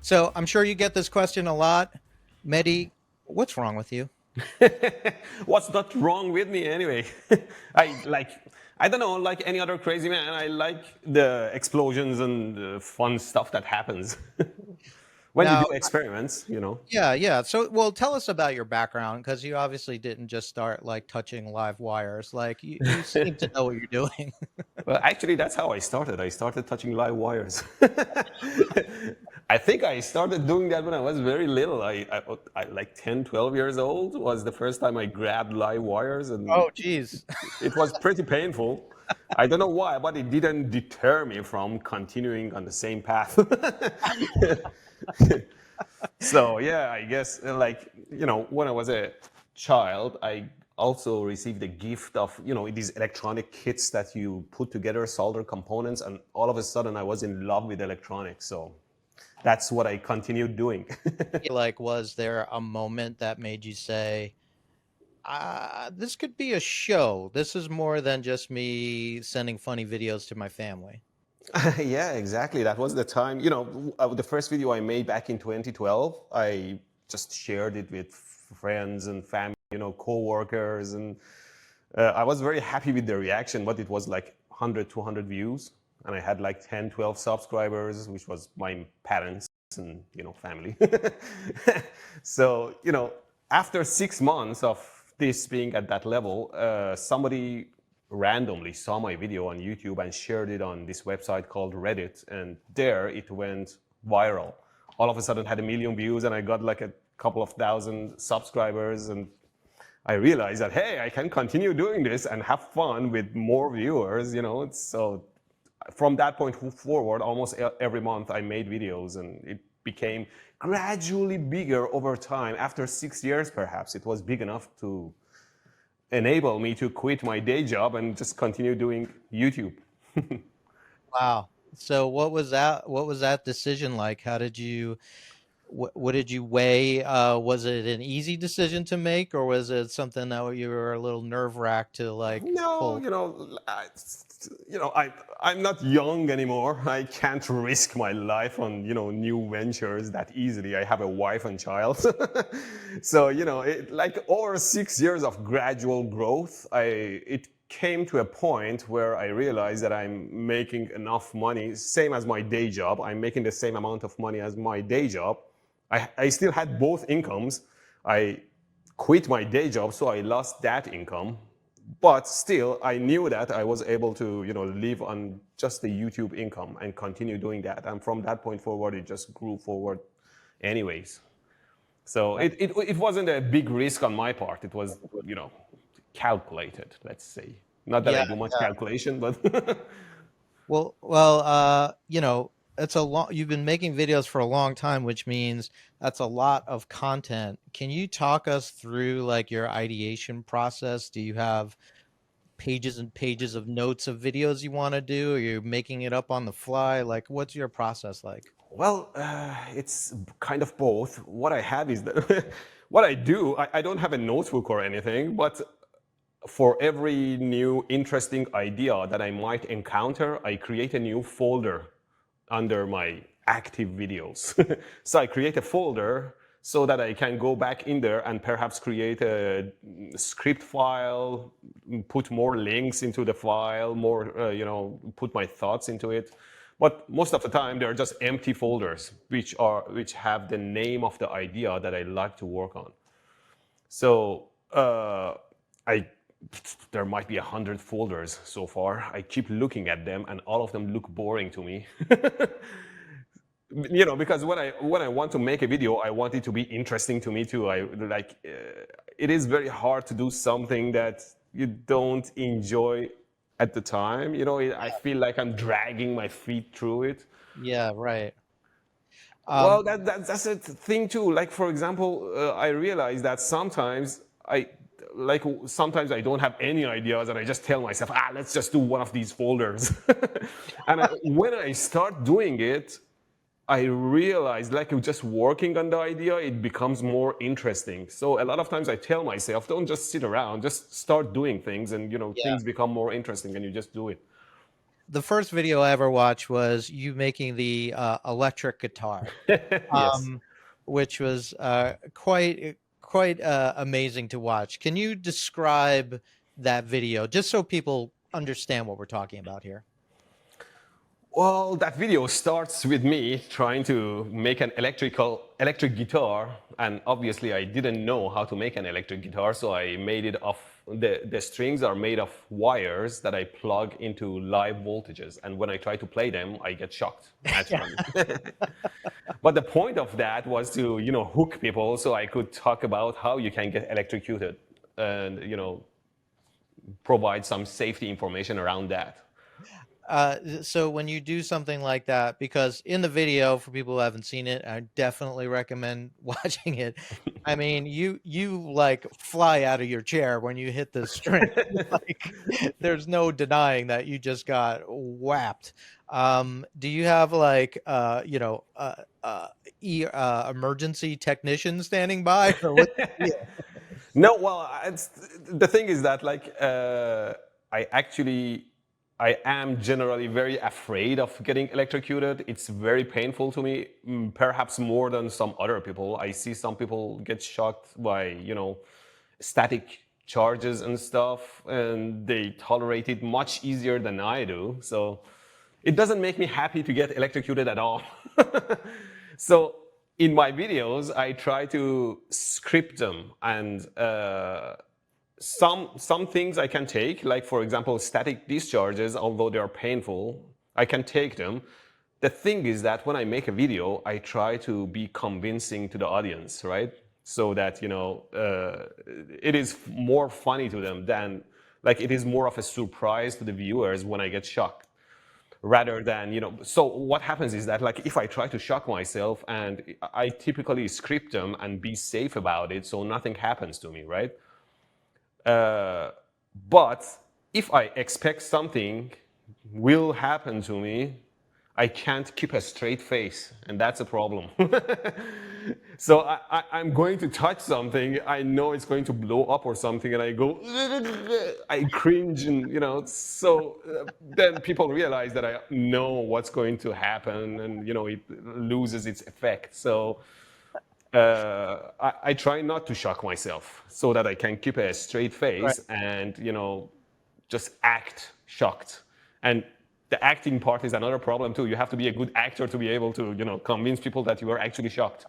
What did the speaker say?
So I'm sure you get this question a lot. Mehdi, what's wrong with you? What's not wrong with me anyway? I like, I don't know, like any other crazy man, I like the explosions and the fun stuff that happens when you Now, do experiments. yeah, yeah. So, well, tell us about your background because you obviously didn't just start like touching live wires. Like you seem to know what you're doing. Well, actually, that's how I started. I started touching live wires. I think I started doing that when I was very little. I like 10, 12 years old was the first time I grabbed live wires, and Oh, geez. it was pretty painful. I don't know why, but it didn't deter me from continuing on the same path. So yeah, I guess when I was a child, I also received a gift of these electronic kits that you put together, solder components, and all of a sudden I was in love with electronics. So that's what I continued doing. Like, was there a moment that made you say, this could be a show. This is more than just me sending funny videos to my family. Yeah, exactly. That was the time. The first video I made back in 2012, I just shared it with friends and family, co-workers, and I was very happy with the reaction, but it was like 100, 200 views, and I had like 10, 12 subscribers, which was my parents and, family. So, after 6 months of this being at that level, somebody randomly saw my video on YouTube and shared it on this website called Reddit, and there it went viral. All of a sudden had 1 million views, and I got like a couple of thousand subscribers, and I realized that, hey, I can continue doing this and have fun with more viewers. So from that point forward, almost every month I made videos, and it became gradually bigger over time. After 6 years, perhaps, it was big enough to enable me to quit my day job and just continue doing YouTube. Wow. So what was that decision like? How did you what did you weigh? Was it an easy decision to make, or was it something that you were a little nerve-wracked to like No, pull? I'm not young anymore. I can't risk my life on new ventures that easily. I have a wife and child, so like over 6 years of gradual growth, it came to a point where I realized that I'm making enough money, same as my day job. I'm making the same amount of money as my day job. I still had both incomes. I quit my day job, so I lost that income. But still, I knew that I was able to, live on just the YouTube income and continue doing that. And from that point forward, it just grew forward anyways. So it wasn't a big risk on my part. It was, calculated, let's say. Not that I Yeah. do much calculation, but It's a long, you've been making videos for a long time, which means that's a lot of content. Can you talk us through like your ideation process? Do you have pages and pages of notes of videos you want to do? Are you making it up on the fly? Like, what's your process like? well, it's kind of both. What I have is that what I do, I don't have a notebook or anything, but for every new interesting idea that I might encounter, I create a new folder under my active videos. So I create a folder so that I can go back in there and perhaps create a script file, put more links into the file, put my thoughts into it. But most of the time, they're just empty folders, which have the name of the idea that I like to work on. So I there might be 100 folders so far. I keep looking at them, and all of them look boring to me. Because when I want to make a video, I want it to be interesting to me too. It is very hard to do something that you don't enjoy at the time. I feel like I'm dragging my feet through it. Yeah, right. Well, Um, that's a thing too. Like for example, I realize that sometimes I don't have any ideas, and I just tell myself, let's just do one of these folders. And when I start doing it, I realize like just working on the idea, it becomes more interesting. So a lot of times I tell myself, don't just sit around, just start doing things, and yeah. things become more interesting, and you just do it. the first video I ever watched was you making the electric guitar, Yes. um, which was quite amazing to watch. Can you describe that video just so people understand what we're talking about here? Well, that video starts with me trying to make an electric guitar, and obviously I didn't know how to make an electric guitar, so I made it of the strings are made of wires that I plug into live voltages, and when I try to play them, I get shocked Yeah. naturally. But the point of that was to hook people, so I could talk about how you can get electrocuted, and provide some safety information around that. So when you do something like that, because in the video, for people who haven't seen it, I definitely recommend watching it. I mean, you like fly out of your chair when you hit the string. Like, there's no denying that you just got whapped. Do you have like emergency technician standing by, or what? Yeah. No, well, the thing is that I actually I am generally very afraid of getting electrocuted. It's very painful to me, perhaps more than some other people. I see some people get shocked by static charges and stuff, and they tolerate it much easier than I do. So it doesn't make me happy to get electrocuted at all. So in my videos, I try to script them, and some things I can take, like for example, static discharges, although they are painful, I can take them. The thing is that when I make a video, I try to be convincing to the audience, right? So that it is more funny to them than like it is more of a surprise to the viewers when I get shocked rather than so what happens is that like if I try to shock myself, and I typically script them and be safe about it so nothing happens to me, right? But if I expect something will happen to me, I can't keep a straight face, and that's a problem. So I'm going to touch something, I know it's going to blow up or something, and I go, I cringe, and so then people realize that I know what's going to happen, and it loses its effect. So I try not to shock myself so that I can keep a straight Right. face and just act shocked. And the acting part is another problem too. You have to be a good actor to be able to convince people that you are actually shocked.